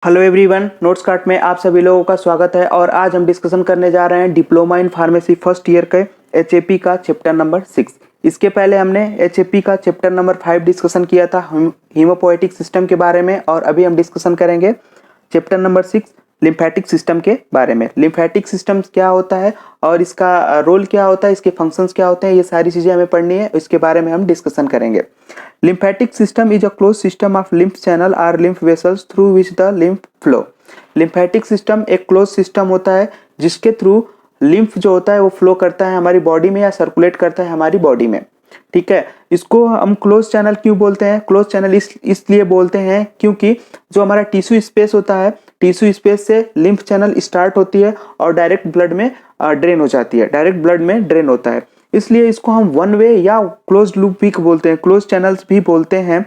Hello everyone, notes cart में आप सभी लोगों का स्वागत है। और आज हम डिस्कशन करने जा रहे हैं diploma in pharmacy first year के एचएपी का चैप्टर नंबर 6। इसके पहले हमने एचएपी का चैप्टर नंबर 5 डिस्कशन किया था हीमोपोएटिक सिस्टम के बारे में, और अभी हम डिस्कशन करेंगे चैप्टर नंबर 6 लिम्फेटिक सिस्टम के बारे में। लिम्फेटिक सिस्टम क्या होता है और इसका रोल क्या होता है, इसके फंक्शंस क्या होते हैं, ये सारी चीज़ें हमें पढ़नी है, इसके बारे में हम डिस्कशन करेंगे। Lymphatic system is a closed system of lymph channel or lymph vessels through which the lymph flow. Lymphatic system एक closed system होता है जिसके थ्रू lymph जो होता है वो फ्लो करता है हमारी बॉडी में या सर्कुलेट करता है हमारी बॉडी में। ठीक है, इसको हम क्लोज चैनल क्यों बोलते हैं? क्लोज चैनल इसलिए बोलते हैं क्योंकि जो हमारा टिश्यू स्पेस होता है, टिश्यू स्पेस से लिम्फ चैनल स्टार्ट होती है और डायरेक्ट ब्लड में ड्रेन हो जाती है, डायरेक्ट ब्लड में ड्रेन होता है। इसलिए इसको हम वन वे या क्लोज लूप भी बोलते हैं, क्लोज चैनल्स भी बोलते हैं।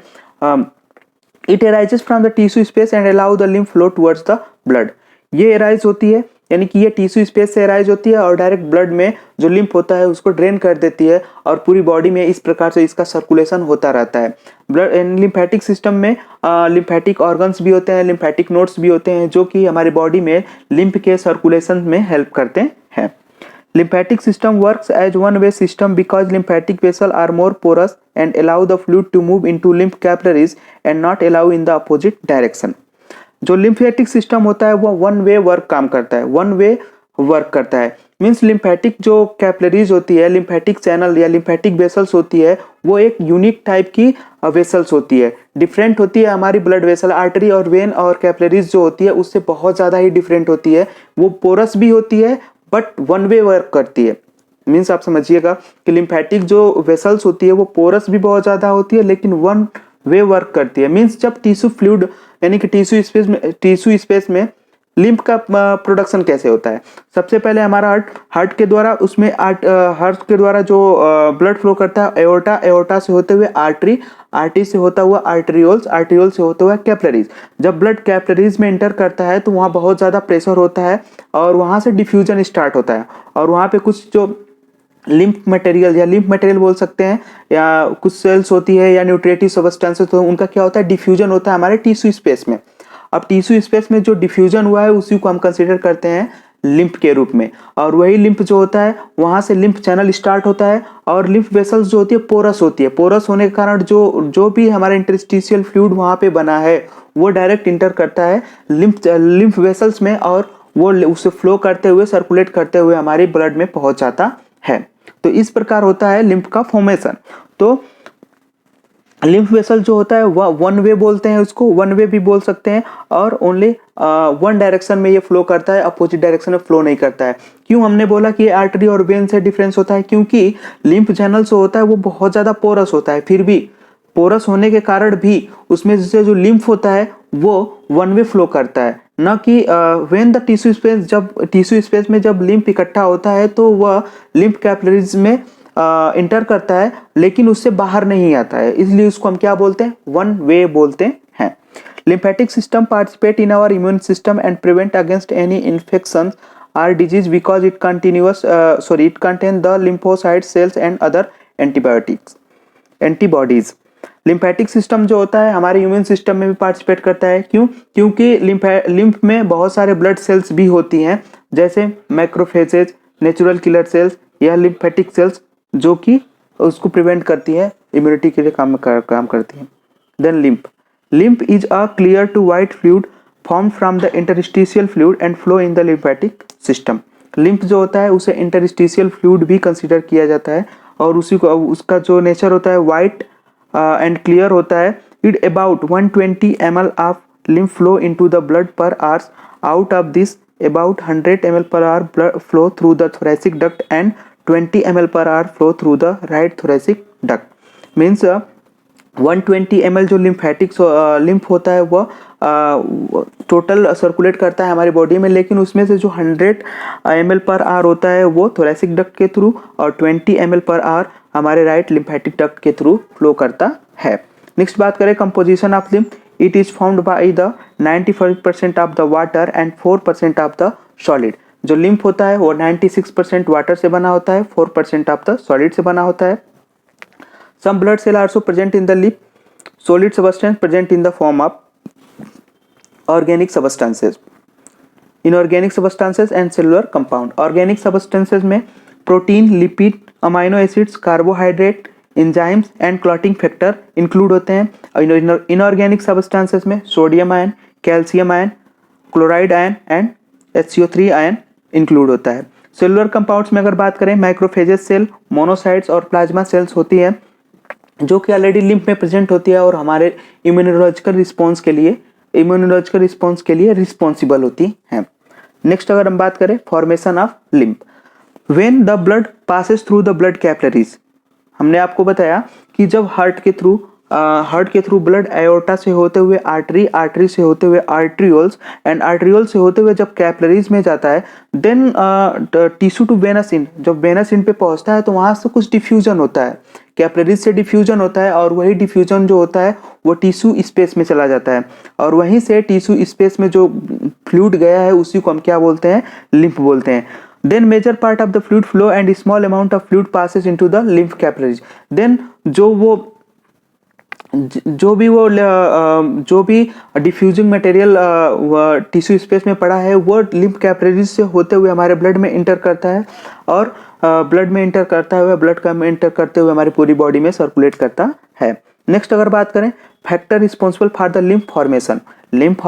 It arises from the tissue space and allow the lymph flow towards the blood. ये एराइज होती है, यानी कि ये टिश्यू स्पेस से एराइज होती है और डायरेक्ट ब्लड में जो लिम्फ होता है उसको ड्रेन कर देती है और पूरी बॉडी में इस प्रकार से इसका सर्कुलेशन होता रहता है। ब्लड लिम्फेटिक सिस्टम में लिम्फेटिक ऑर्गन्स भी होते हैं, लिम्फेटिक नोड्स भी होते हैं जो कि हमारी बॉडी में लिम्फ के सर्कुलेशन में हेल्प करते हैं। Lymphatic system works as one-way system because lymphatic vessels are more porous and allow the fluid to move into lymph capillaries and not allow in the opposite direction. जो lymphatic system होता है वो one way work काम करता है, one way work करता है। Means lymphatic जो कैपिलरीज होती है, लिम्फेटिक चैनल या लिम्फेटिक वेसल्स होती है, वो एक यूनिक टाइप की वेसल्स होती है, डिफरेंट होती है हमारी ब्लड वेसल। आर्टरी और वेन और कैपिलरीज जो होती है उससे बहुत ज़्यादा ही डिफरेंट होती है। वो पोरस भी होती है बट वन वे वर्क करती है। मीन्स आप समझिएगा कि लिम्फेटिक जो वेसल्स होती है वो पोरस भी बहुत ज़्यादा होती है लेकिन वन वे वर्क करती है। मीन्स जब टिश्यू फ्लूइड यानी कि टिश्यू स्पेस में लिम्फ का प्रोडक्शन कैसे होता है? सबसे पहले हमारा हार्ट के द्वारा उसमें हार्ट के द्वारा जो ब्लड फ्लो करता है एओर्टा से होते हुए आर्टरी से होता हुआ आर्टरियोल से होता हुआ कैपिलरीज। जब ब्लड कैपिलरीज में एंटर करता है तो वहाँ बहुत ज़्यादा प्रेशर होता है और वहाँ से डिफ्यूजन स्टार्ट होता है और वहाँ पे कुछ जो लिम्फ मटेरियल बोल सकते हैं या कुछ सेल्स होती है या न्यूट्रिटिव सब्सटेंसेस, तो उनका क्या होता है, डिफ्यूजन होता है हमारे टिश्यू स्पेस में। अब टिश्यू स्पेस में जो डिफ्यूजन हुआ है उसी को हम कंसीडर करते हैं लिम्फ के रूप में, और वही लिम्फ जो होता है वहाँ से लिम्फ चैनल स्टार्ट होता है और लिम्फ वेसल्स जो होती है पोरस होती है। पोरस होने के कारण जो भी हमारा इंटरस्टिशियल फ्लूइड वहाँ पे बना है वो डायरेक्ट इंटर करता है लिम्फ वेसल्स में और वो उसे फ्लो करते हुए सर्कुलेट करते हुए हमारे ब्लड में पहुँच जाता है। तो इस प्रकार होता है लिम्फ का फॉर्मेशन। तो लिम्फ वेसल जो होता है वह वन वे बोलते हैं, उसको वन वे भी बोल सकते हैं, और ओनली वन डायरेक्शन में ये फ्लो करता है, अपोजिट डायरेक्शन में फ्लो नहीं करता है। क्यों हमने बोला कि आर्टरी और वेन से डिफरेंस होता है? क्योंकि लिम्फ चैनल जो होता है वो बहुत ज़्यादा पोरस होता है, फिर भी पोरस होने के कारण भी उसमें से जो लिम्फ होता है वो वन वे फ्लो करता है, न कि वेन द टिश्यू स्पेस में जब लिम्फ इकट्ठा होता है तो वह लिम्फ कैपिलरीज में इंटर करता है लेकिन उससे बाहर नहीं आता है, इसलिए उसको हम क्या बोलते हैं, वन वे बोलते हैं। Lymphatic system participate in our immune system and prevent against any infection or disease because it contain the lymphocyte cells and other antibodies. Lymphatic system जो होता है हमारे इम्यून सिस्टम में भी पार्टिसिपेट करता है। क्यों? क्योंकि लिम्फ में बहुत सारे ब्लड सेल्स भी होती हैं, जैसे मैक्रोफेजेज, नेचुरल किलर सेल्स या लिम्फेटिक सेल्स, जो कि उसको प्रिवेंट करती है, इम्यूनिटी के लिए काम करती है। Then lymph is a clear to white fluid form from the interstitial fluid and flow in the lymphatic system. Lymph जो होता है उसे इंटरस्टिशियल फ्लूइड भी कंसीडर किया जाता है और उसका जो नेचर होता है वाइट एंड क्लियर होता है। It about 120 ml of lymph flow into the blood पर hours. Out of this about 100 ml per hour blood flow through the thoracic duct and 20 ml per hour flow through the right thoracic duct. Means 120 ml जो lymph होता है वह total circulate करता है हमारी body में, लेकिन उसमें से जो 100 ml पर आवर होता है वो थोरेसिक डक्ट के थ्रू और 20 ml पर आवर हमारे राइट लिम्फेटिक डक्ट के थ्रू फ्लो करता है। नेक्स्ट बात करें composition of lymph. It is formed by the 95% of the water and 4% of the solid. जो लिम्फ होता है वो 96% वाटर से बना होता है, 4% ऑफ द सॉलिड से बना होता है। Some blood cell also present in the lymph, solid substance present in the form of organic substances, inorganic substances and cellular compound. Organic substances में protein, lipid, amino acids, carbohydrate, enzymes and clotting factor include होते हैं। और inorganic substances में sodium ion, calcium ion, chloride ion and HCO3 ion include होता है। Cellular compounds में अगर बात करें, माइक्रोफेजेस सेल, मोनोसाइट्स और प्लाज्मा सेल्स होती है जो कि ऑलरेडी लिम्फ में प्रेजेंट होती है और हमारे इम्यूनोलॉजिकल रिस्पॉन्स के लिए रिस्पॉन्सिबल होती हैं। नेक्स्ट अगर हम बात करें formation of lymph, when the blood passes through the blood capillaries, हमने आपको बताया कि जब हार्ट के थ्रू ब्लड एओर्टा से होते हुए आर्टरी, आर्टरी से होते हुए आर्ट्रियोल्स एंड आर्ट्रियोल से होते हुए जब कैपिलरीज में जाता है, देन टिश्यू टू वेनस इन, जब वेनस इन पे पहुंचता है तो वहां से कुछ डिफ्यूजन होता है, कैपिलरीज से डिफ्यूजन होता है और वही डिफ्यूजन जो होता है वो टिश्यू स्पेस में चला जाता है और वहीं से टिश्यू स्पेस में जो फ्लूइड गया है उसी को हम क्या बोलते हैं, लिम्फ बोलते हैं। Then major part of the fluid flow and small amount of fluid passes into the lymph capillaries. Then जो भी डिफ्यूजिंग मटेरियल टिश्यू स्पेस में पड़ा है वो लिम्फ कैपिलरीज से होते हुए हमारे ब्लड में इंटर करता है और ब्लड में इंटर करते हुए हमारी पूरी बॉडी में सर्कुलेट करता है। नेक्स्ट अगर बात करें, factor responsible for the lymph formation, lymph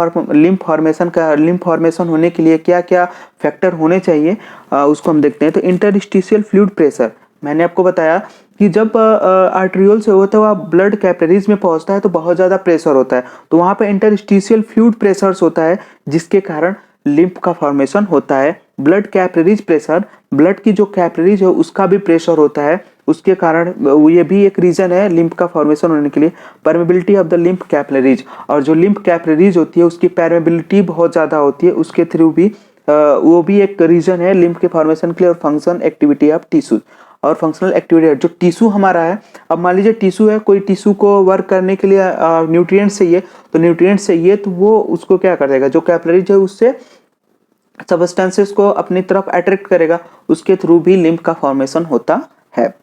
formation होने के लिए क्या क्या फैक्टर होने चाहिए उसको हम देखते हैं। तो इंटरस्टिशियल फ्लूइड प्रेशर, मैंने आपको बताया कि जब आर्ट्रियोल से होता हुआ ब्लड कैपिलरीज में पहुंचता है तो बहुत ज़्यादा प्रेशर होता है, तो वहाँ पे इंटरस्टिशियल फ्लूइड प्रेशर्स होता है जिसके कारण लिम्फ का फॉर्मेशन होता है। ब्लड कैपिलरीज प्रेशर, ब्लड की जो कैपिलरीज है उसका भी प्रेशर होता है, उसके कारण ये भी एक रीजन है लिम्फ का फॉर्मेशन होने के लिए। Permeability of the lymph capillaries, और जो लिम्फ कैपिलरीज होती है उसकी परमेबिलिटी बहुत ज़्यादा होती है, उसके थ्रू भी वो भी एक रीजन है लिम्फ के फॉर्मेशन के लिए। और फंक्शन एक्टिविटी ऑफ टिश्यू, और फंक्शनल एक्टिविटी जो टिश्यू हमारा है, अब मान लीजिए टिश्यू है, कोई टिश्यू को वर्क करने के लिए न्यूट्रिएंट्स चाहिए, तो न्यूट्रिएंट्स चाहिए तो वो उसको क्या कर देगा, जो कैपिलरीज है उससे सबस्टेंसेस को अपनी तरफ अट्रैक्ट करेगा, उसके थ्रू भी लिम्फ का फॉर्मेशन होता है।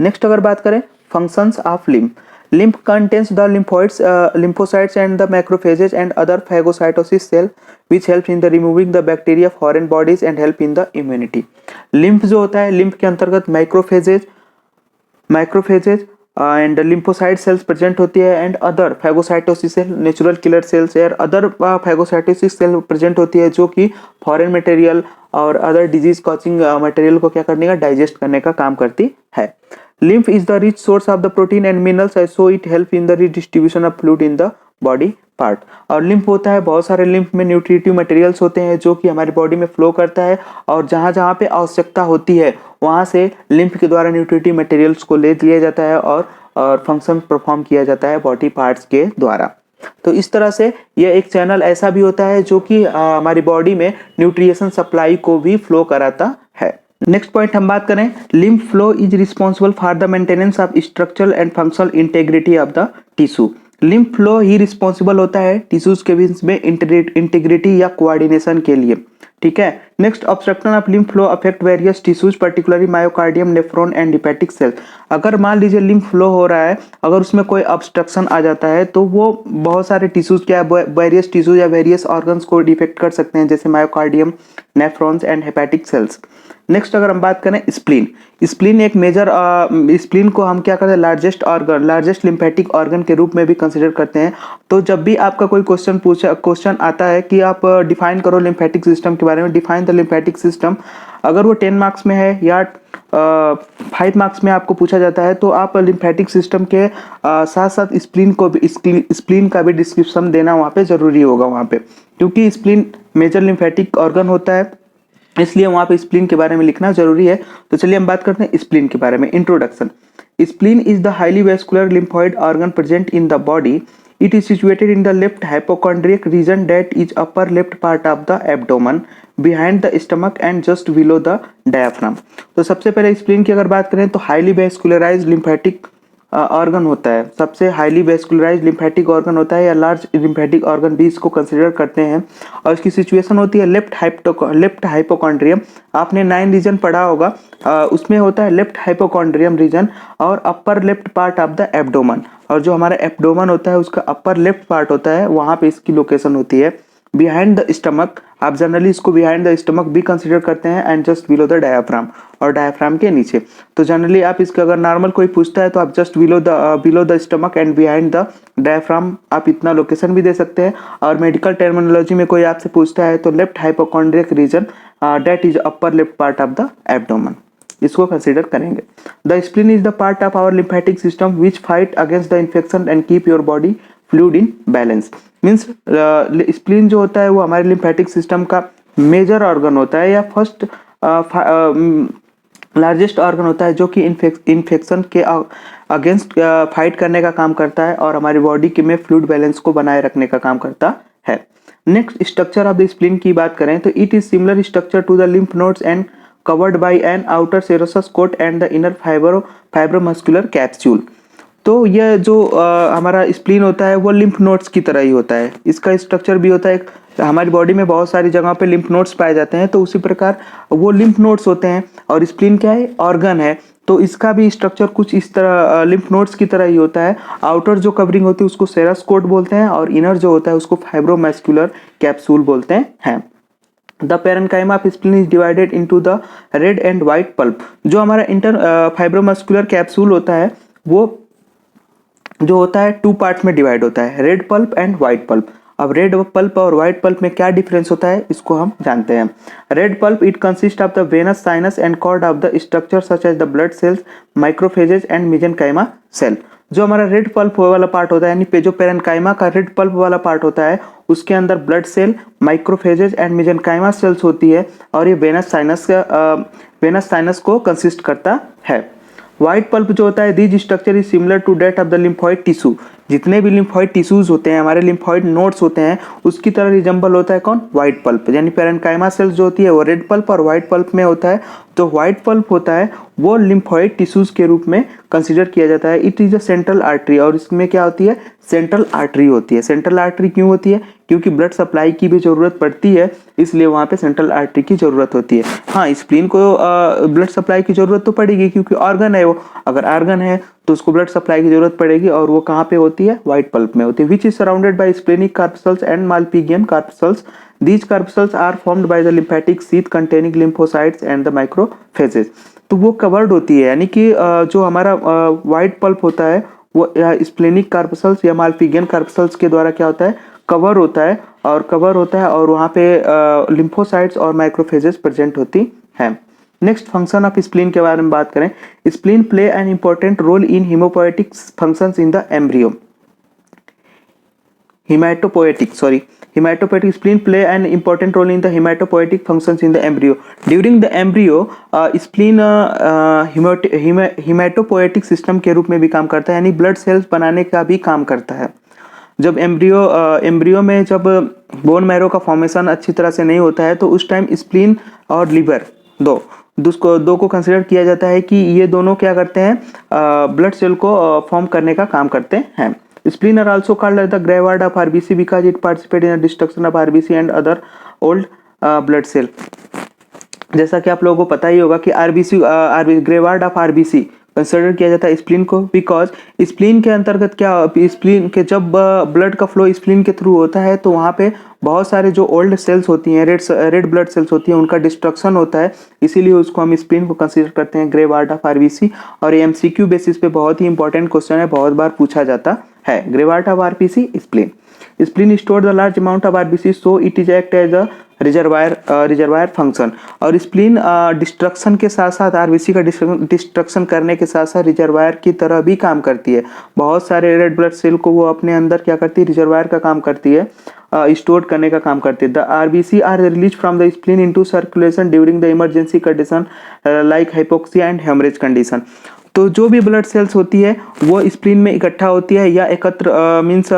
नेक्स्ट अगर बात करें functions of lymph contains the lymphocytes and the macrophages and other phagocytosis cell which helps in the removing the bacteria foreign bodies and help in the immunity। Lymph जो होता है, lymph के अंतर्गत macrophages and lymphocyte cells present होती है and other phagocytosis cell, natural killer cells और other phagocytosis cell present होती है जो कि फॉरेन मटेरियल और अदर डिजीज कॉजिंग मटेरियल को क्या करने का, डाइजेस्ट करने का काम करती है। Lymph is the rich source of the protein and minerals, so it help in the redistribution of fluid in the body part. और लिम्फ होता है, बहुत सारे लिम्फ में न्यूट्रिटिव मटेरियल्स होते हैं जो कि हमारी बॉडी में फ्लो करता है और जहाँ जहाँ पे आवश्यकता होती है वहाँ से लिम्फ के द्वारा न्यूट्रिटिव मटेरियल्स को ले लिया जाता है और फंक्शन परफॉर्म किया जाता है बॉडी पार्ट्स के द्वारा। तो इस तरह से यह एक चैनल ऐसा भी होता है जो कि हमारी बॉडी में न्यूट्रिशन सप्लाई को भी फ्लो कराता है। नेक्स्ट पॉइंट हम बात करें, lymph flow is responsible for the maintenance of structural and functional integrity of the tissue. Lymph flow he responsible होता है टिश्यूज के बीच में इंटीग्रिटी या कोऑर्डिनेशन के लिए, ठीक है। Next, obstruction of lymph flow affect various tissues particularly myocardium, nephron and hepatic sales. अगर मान लीजिए लिम्फ फ्लो हो रहा है, अगर उसमें कोई ऑब्स्ट्रक्शन आ जाता है तो वो बहुत सारे टिश्यूज क्या वेरियस टिश्यूज या वेरियस ऑर्गन्स को डिफेक्ट कर सकते हैं, जैसे myocardium, nephrons and hepatic sales. Next अगर हम बात करें स्प्लीन, स्प्लीन एक मेजर स्प्लीन को हम क्या करते हैं, लार्जेस्ट लिम्फेटिक ऑर्गन के रूप में भी कंसिडर करते हैं। तो जब भी आपका कोई क्वेश्चन आता है कि आप डिफाइन करो लिम्फेटिक सिस्टम के बारे में, डिफाइन द लिम्फेटिक सिस्टम, अगर वो 10 मार्क्स में है या 5 मार्क्स में आपको पूछा जाता है तो आप लिम्फेटिक सिस्टम के साथ साथ स्प्लीन का भी डिस्क्रिप्शन देना वहाँ पे जरूरी होगा वहाँ पे, क्योंकि स्प्लीन मेजर लिम्फेटिक ऑर्गन होता है, इसलिए वहाँ पे स्प्लीन के बारे में लिखना जरूरी है। तो चलिए हम बात करते हैं स्प्लीन के बारे में। Introduction, spleen is the highly vascular lymphoid organ present in the body. It is situated in the left hypochondriac region that is upper left part of the abdomen behind the stomach and just below the diaphragm. तो सबसे पहले spleen की अगर बात करें तो highly vascularised lymphatic organ होता है, सबसे हाईली वेस्कुलराइज्ड लिम्फेटिक ऑर्गन होता है या लार्ज लिम्फेटिक ऑर्गन भी इसको कंसिडर करते हैं। और इसकी सिचुएशन होती है लेफ्ट हाइपोकॉन्ड्रियम। आपने 9 रीजन पढ़ा होगा, उसमें होता है लेफ्ट हाइपोकॉन्ड्रियम रीजन और अपर left part of the abdomen. और जो हमारा एब्डोमन होता है उसका अपर लेफ्ट पार्ट होता है, वहाँ पे इसकी लोकेशन होती है। बिहाइंड द स्टमक, आप जनरली इसको बिहाइंड द स्टमक भी कंसिडर करते हैं, and just below the diaphragm, और डायाफ्राम के नीचे। तो जनरली आप इसका अगर नॉर्मल कोई पूछता है तो आप just below the stomach and behind the diaphragm, आप इतना लोकेशन भी दे सकते हैं। और मेडिकल टर्मिनोलॉजी में कोई आपसे पूछता है तो left hypochondriac region that is upper left part of the abdomen, इसको कंसीडर करेंगे। The spleen is the part of our lymphatic system which fight against the infection and keep your body fluid in balance. Means spleen जो होता है वो हमारे lymphatic system का major organ होता है, या फर्स्ट लार्जेस्ट ऑर्गन होता है, जो कि इन्फेक्शन के अगेंस्ट फाइट करने का काम करता है और हमारी बॉडी के में फ्लूइड बैलेंस को बनाए रखने का काम करता है। Next, structure of the spleen की बात करें तो it is similar structure to the lymph nodes and covered by an outer serous coat and the inner fibromuscular capsule। तो यह जो हमारा स्प्लीन होता है वो लिम्फ नोड्स की तरह ही होता है, इसका स्ट्रक्चर भी होता है। हमारी बॉडी में बहुत सारी जगह पे लिम्फ नोड्स पाए जाते हैं, तो उसी प्रकार वो लिम्फ नोड्स होते हैं। और स्प्लीन क्या है, ऑर्गन है, तो इसका भी स्ट्रक्चर कुछ इस तरह लिम्फ नोड्स की तरह ही होता है। आउटर जो कवरिंग होती है उसको सेरस कोट बोलते हैं, और इनर जो होता है उसको फाइब्रोमस्कुलर कैप्सूल बोलते हैं। The parenchyma of spleen is divided into the red and white pulp. जो हमारा इंटर फाइब्रोमस्कुलर कैप्सूल होता है वो जो होता है 2 पार्ट्स में डिवाइड होता है, red pulp and white pulp. अब रेड पल्प और व्हाइट पल्प में क्या डिफरेंस होता है इसको हम जानते हैं। Red pulp it consist of the venous sinus and cord of the structure such as the blood cells, macrophages and mesenchyma cell. जो हमारा रेड पल्प वाला पार्ट होता है, यानी जो पेरेन्काइमा का रेड पल्प वाला पार्ट होता है, उसके अंदर blood cell, macrophages and mesenchyma cells होती है, और ये वेनस साइनस को कंसिस्ट करता है। व्हाइट पल्प जो होता है, this structure is similar to that of the lymphoid tissue. जितने भी लिम्फॉइड टिश्यूज होते हैं, हमारे लिम्फॉइड नोड्स होते हैं, उसकी तरह रिजम्बल होता है कौन, व्हाइट पल्प। यानी पेरेन्काइमा सेल्स जो होती है वो रेड पल्प और व्हाइट पल्प में होता है। तो व्हाइट पल्प होता है वो लिम्फॉइड टिश्यूज के रूप में कंसिडर किया जाता है। It is a central artery, और इसमें क्या होती है, सेंट्रल आर्टरी होती है। सेंट्रल आर्टरी क्यों होती है, क्योंकि ब्लड सप्लाई की भी जरूरत पड़ती है, इसलिए वहाँ पे सेंट्रल आर्टरी की जरूरत होती है। हाँ, स्प्लीन को ब्लड सप्लाई की जरूरत तो पड़ेगी, क्योंकि ऑर्गन है वो। अगर ऑर्गन है तो उसको ब्लड सप्लाई की जरूरत पड़ेगी, और वो कहाँ पे होती है, व्हाइट पल्प में होती है। Which is surrounded by splenic corpuscles and Malpighian corpuscles. These corpuscles are formed by the lymphatic sheath containing lymphocytes and the macrophages। तो वो कवर्ड होती है, यानी कि जो हमारा व्हाइट पल्प होता है वो स्प्लेनिक कार्पसल्स या मालपिगियन कार्पसल्स के द्वारा क्या होता है, कवर होता है, और वहाँ पे लिम्फोसाइट्स और माइक्रोफेजेस प्रेजेंट होती हैं। नेक्स्ट, फंक्शन ऑफ स्प्लीन के बारे में बात करें। Spleen play an important role in haemopoietic functions in the embryo. Hematopoietic spleen play an important role in the hematopoietic functions in the embryo. During the embryo, spleen hematopoietic system के रूप में भी काम करता है, यानी ब्लड सेल्स बनाने का भी काम करता है। जब एम्ब्रियो में जब बोन मैरो का फॉर्मेशन अच्छी तरह से नहीं होता है, तो उस टाइम स्प्लीन और लिवर दो को कंसिडर किया जाता है कि ये दोनों क्या करते हैं, ब्लड सेल को फॉर्म करने का काम करते हैं। Spleen are also called as the graveyard of RBC because it participates in the destruction of RBC and other old blood cell। जैसा कि आप लोगों को पता ही होगा कि ग्रेवार्ड ऑफ आरबीसी कंसिडर किया जाता है स्प्लीन को, बिकॉज स्प्लीन के अंतर्गत क्या, स्प्लीन के जब ब्लड का फ्लो स्प्लीन के थ्रू होता है तो वहाँ पे बहुत सारे जो ओल्ड सेल्स होती हैं, रेड ब्लड सेल्स होती हैं, उनका डिस्ट्रक्शन होता है, इसीलिए उसको हम स्प्लीन को कंसिडर करते हैं ग्रेवार्ड ऑफ आरबीसी। और एमसीक्यू बेसिस पे बहुत ही इंपॉर्टेंट क्वेश्चन है, बहुत बार पूछा जाता है। Graveyard of RBC, spleen store the large amount of RBC, so it is act as a reservoir function. और स्प्लीन डिस्ट्रक्शन के साथ साथ, आरबीसी का डिस्ट्रक्शन करने के साथ साथ रिजर्वायर की तरह भी काम करती है। बहुत सारे रेड ब्लड सेल को वो अपने अंदर क्या करती है, रिजर्वायर का काम करती है, स्टोर करने का काम करती है। The RBC are release from the spleen into circulation during the emergency condition like hypoxia and haemorrhage condition. तो जो भी ब्लड सेल्स होती है वो स्प्लीन में इकट्ठा होती है या एकत्र मीन्स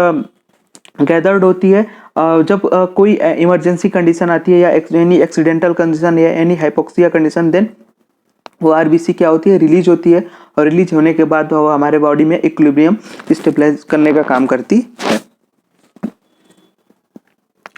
गैदर्ड होती है जब कोई इमरजेंसी कंडीशन आती है, या एनी एक्सीडेंटल कंडीशन या एनी हाइपोक्सिया कंडीशन, देन वो आरबीसी क्या होती है, रिलीज होती है, और रिलीज होने के बाद वो हमारे बॉडी में इक्विलिब्रियम स्टेबलाइज करने का काम करती है।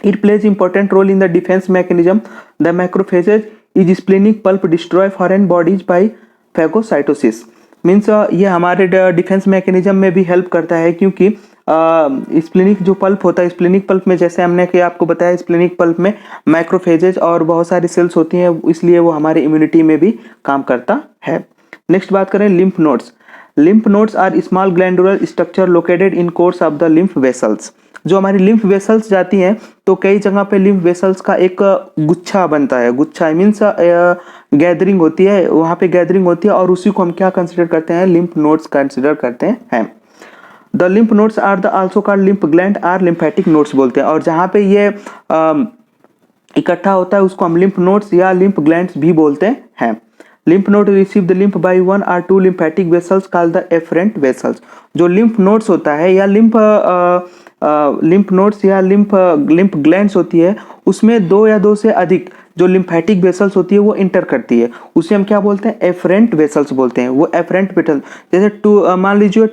It plays important role in the defence mechanism. The macrophages is splenic pulp destroy foreign bodies by phagocytosis. Means ये हमारे डिफेंस मैकेनिज्म में भी हेल्प करता है, क्योंकि स्प्लेनिक जो पल्प होता है, स्प्लेनिक पल्प में जैसे हमने कि आपको बताया स्प्लेनिक पल्प में मैक्रोफेजेज और बहुत सारी सेल्स होती हैं, इसलिए वो हमारे इम्यूनिटी में भी काम करता है। नेक्स्ट बात करें lymph nodes. Lymph nodes are small glandular structure located in course of the lymph vessels. जो हमारी लिम्फ वेसल्स जाती हैं तो कई जगह पे लिम्फ वेसल्स का एक गुच्छा बनता है, गुच्छा मीन्स गैदरिंग होती है, वहाँ पे गैदरिंग होती है और उसी को हम क्या कंसिडर करते हैं, लिम्फ नोड्स कंसिडर करते हैं। The lymph nodes are the also called lymph gland or lymphatic nodes बोलते हैं, और जहाँ पे ये इकट्ठा होता है उसको हम लिम्फ नोड्स या लिम्फ ग्लैंड्स भी बोलते हैं। Lymph node receive the lymph by 1 or 2 lymphatic vessels called the efferent vessels। जो लिम्फ नोड्स होता है या लिम्फ नोड्स या लिम्फ ग्लैंड्स होती है, उसमें 2 या 2 से अधिक जो लिम्फेटिक वेसल्स होती है वो इंटर करती है, उसे हम क्या बोलते हैं, एफरेंट वेसल्स बोलते हैं। वो एफरेंट वेसल जैसे मान लीजिए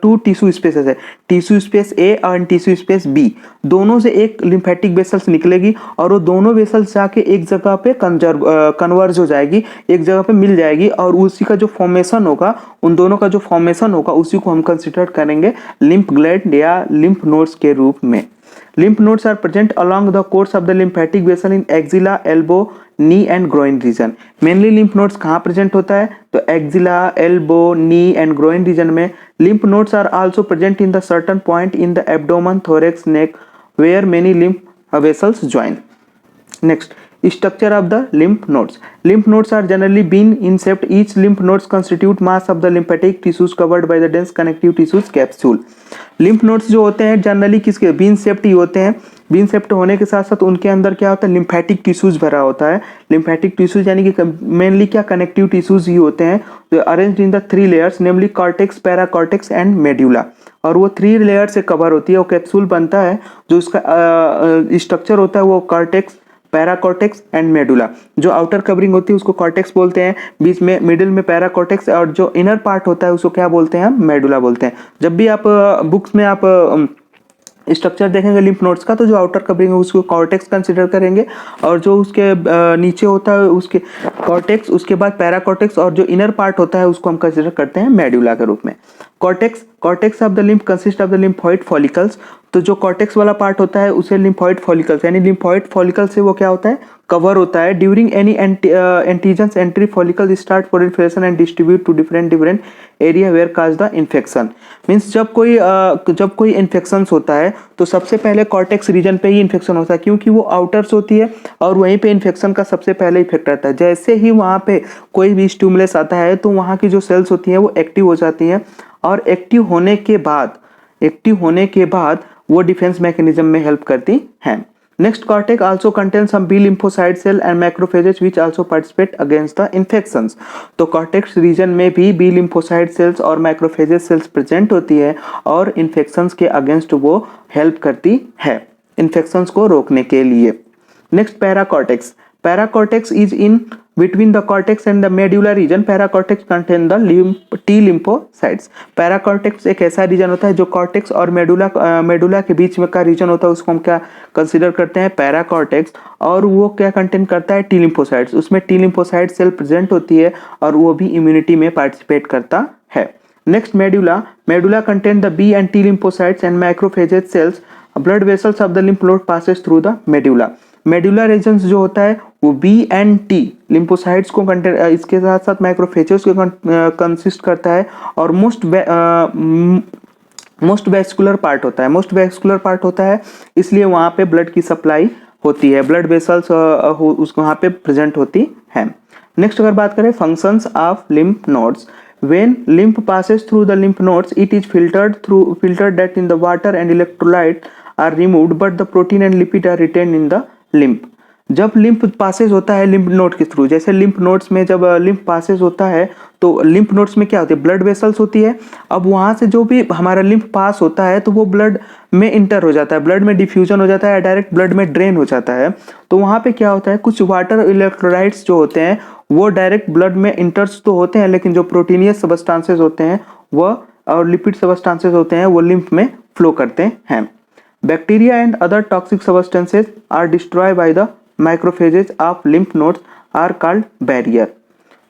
टू टिश्यू स्पेसेस है, टिश्यू स्पेस ए और टिश्यू स्पेस बी, दोनों से एक लिम्फेटिक वेसल्स निकलेगी और वो दोनों वेसल्स जाके एक जगह पे कन्वर्ज हो जाएगी, एक जगह पे मिल जाएगी, और उसी का जो फॉर्मेशन होगा, उन दोनों का जो फॉर्मेशन होगा उसी को हम कंसिडर करेंगे लिम्फ ग्लैंड या लिम्फ नोड्स के रूप में। Lymph nodes are present along the course of the lymphatic vessel in axilla, elbow, knee and groin region। Mainly lymph nodes कहाँ present होता है, तो axilla, elbow, knee and groin region में। Lymph nodes are also present in the certain point in the abdomen, thorax, neck where many lymph vessels join। Next, structure of the lymph nodes। Lymph nodes are generally bean in shape। Each lymph nodes constitute mass of the lymphatic tissues covered by the dense connective tissues capsule। lymph nodes जो होते हैं generally किसके, bean shaped ही होते हैं। Bean shaped होने के साथ साथ उनके अंदर क्या होता है, लिम्फेटिक टिश्यूज भरा होता है। लिम्फेटिक टिश्यूज यानी कि मेनली क्या, कनेक्टिव टिश्यूज ही होते हैं, जो arranged in the 3 layers namely cortex, paracortex and medulla, और वो 3 लेयर से कवर होती है। वो कैप्सूल बनता है, जो उसका स्ट्रक्चर होता है वो कॉर्टेक्स, पैराकॉर्टेक्स एंड मेडुला। जो आउटर कवरिंग होती है उसको कॉर्टेक्स बोलते हैं, बीच में मिडिल में पैराकॉर्टेक्स, और जो इनर पार्ट होता है उसको क्या बोलते हैं, हम मेडुला बोलते हैं। जब भी आप बुक्स में आप स्ट्रक्चर देखेंगे लिम्फ नोड्स का, तो जो आउटर कवरिंग है उसको कॉर्टेक्स कंसिडर करेंगे, और जो उसके नीचे होता है उसके कॉर्टेक्स, उसके बाद पैराकॉर्टेक्स, और जो इनर पार्ट होता है उसको हम कंसिडर करते हैं मेडुला के रूप में। Cortex of the lymph consist of the lymphoid follicles. तो जो कॉर्टेक्स वाला पार्ट होता है उसे लिम्फॉइड फॉलिकल्स, यानी लिम्फॉइड फॉलिकल से वो क्या होता है, कवर होता है। During any antigens entry follicle start proliferation and distribute to different area where cause the infection. Means जब कोई इन्फेक्शन होता है तो सबसे पहले कॉर्टेक्स रीजन पे ही इन्फेक्शन होता है, क्योंकि वो आउटर्स होती है और वहीं पे इन्फेक्शन का सबसे पहले इफेक्ट रहता है। जैसे ही वहाँ पे कोई भी स्टिमुलस आता है तो वहाँ की जो सेल्स होती हैं वो एक्टिव हो जाती हैं, और एक्टिव होने के बाद वो डिफेंस मैकेनिज्म में हेल्प करती हैं। Next, cortex also contain some B lymphocyte cell and macrophages which also participate against the infections. तो कॉर्टेक्स रीजन में भी बी लिम्फोसाइट सेल्स और मैक्रोफेजेस सेल्स प्रेजेंट होती है, और इन्फेक्शंस के अगेंस्ट वो हेल्प करती है, इन्फेक्शंस को रोकने के लिए। Next, paracortex is in between the cortex and the medulla region। paracortex contain the T lymphocytes। Paracortex एक ऐसा रीजन होता है जो कॉर्टेक्स और मेडुला के बीच में का रीजन होता है, उसको हम क्या कंसीडर करते हैं, पैराकॉर्टेक्स, और वो क्या कंटेन करता है, टी लिम्फोसाइट्स। उसमें टी लिम्फोसाइट सेल प्रेजेंट होती है और वो भी इम्यूनिटी में पार्टिसिपेट करता है। Next, medulla contain the B and T lymphocytes and macrophages cells. Blood vessels of the lymph node passes through the medulla. Medulla region जो होता है वो बी एंड टी लिम्फोसाइट्स को कंटेन, इसके साथ साथ मैक्रोफेजेस को कंसिस्ट करता है, और मोस्ट वैस्कुलर पार्ट होता है, इसलिए वहाँ पे ब्लड की सप्लाई होती है, ब्लड वेसल्स उसको वहाँ पे प्रेजेंट होती है। नेक्स्ट, अगर बात करें functions of lymph nodes. When lymph passes through the lymph nodes, it is filtered that in the water and electrolyte are removed, but the protein and lipid are retained in the lymph। जब lymph passes होता है lymph node के through, जैसे lymph nodes में जब lymph passes होता है तो लिम्फ नोड्स में क्या होती है, ब्लड वेसल्स होती है। अब वहाँ से जो भी हमारा लिम्फ पास होता है तो वो ब्लड में इंटर हो जाता है, ब्लड में डिफ्यूजन हो जाता है, डायरेक्ट ब्लड में ड्रेन हो जाता है। तो वहाँ पे क्या होता है, कुछ वाटर इलेक्ट्रोलाइट्स जो होते हैं वो डायरेक्ट ब्लड में इंटर्स तो होते हैं, लेकिन जो प्रोटीनियस सबस्टांसेस होते हैं वह और लिपिड सबस्टांसेस होते हैं वो लिम्फ में फ्लो करते हैं। Bacteria and other toxic substances are destroy by the macrophages of lymph nodes are called barrier.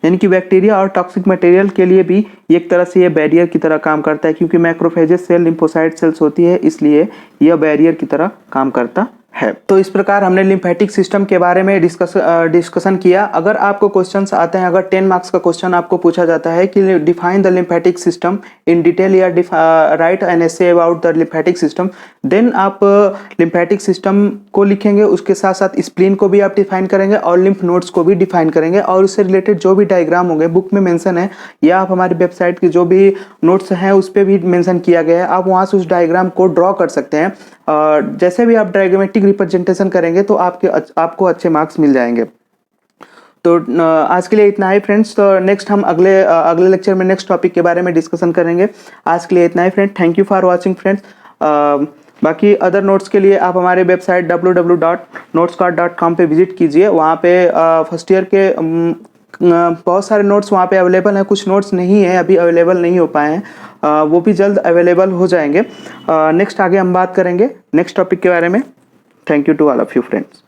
यानी कि बैक्टीरिया और टॉक्सिक मटेरियल के लिए भी एक तरह से ये बैरियर की तरह काम करता है, क्योंकि मैक्रोफेजेस सेल लिम्फोसाइट सेल्स होती है, इसलिए यह बैरियर की तरह काम करता है। तो इस प्रकार हमने लिम्फेटिक सिस्टम के बारे में डिस्कशन किया। अगर आपको क्वेश्चंस आते हैं, अगर 10 मार्क्स का क्वेश्चन आपको पूछा जाता है कि define the lymphatic system in detail या write an essay about the lymphatic system, then आप लिम्फेटिक सिस्टम को लिखेंगे, उसके साथ साथ स्प्लीन को भी आप डिफाइन करेंगे और लिम्फ नोड्स को भी डिफाइन करेंगे, और उससे रिलेटेड जो भी डायग्राम होंगे बुक में मेंशन है या आप हमारी वेबसाइट की जो भी नोट्स हैं उस पर भी मेंशन किया गया है, आप वहाँ से उस डायग्राम को ड्रॉ कर सकते हैं। जैसे भी आप डायग्रामेटिक रिप्रेजेंटेशन करेंगे तो आपको अच्छे मार्क्स मिल जाएंगे। तो आज के लिए इतना ही फ्रेंड्स। तो नेक्स्ट हम अगले लेक्चर में नेक्स्ट टॉपिक के बारे में डिस्कशन करेंगे। आज के लिए इतना ही friend, thank you for watching friends. बाकी अदर नोट्स के लिए आप हमारे वेबसाइट www.notescard.com पे विजिट कीजिए। वहाँ पे फर्स्ट ईयर के बहुत सारे नोट्स वहाँ पे अवेलेबल हैं, कुछ नोट्स नहीं है अभी अवेलेबल नहीं हो पाए हैं, वो भी जल्द अवेलेबल हो जाएंगे। नेक्स्ट आगे हम बात करेंगे नेक्स्ट टॉपिक के बारे में। Thank you to all of you friends.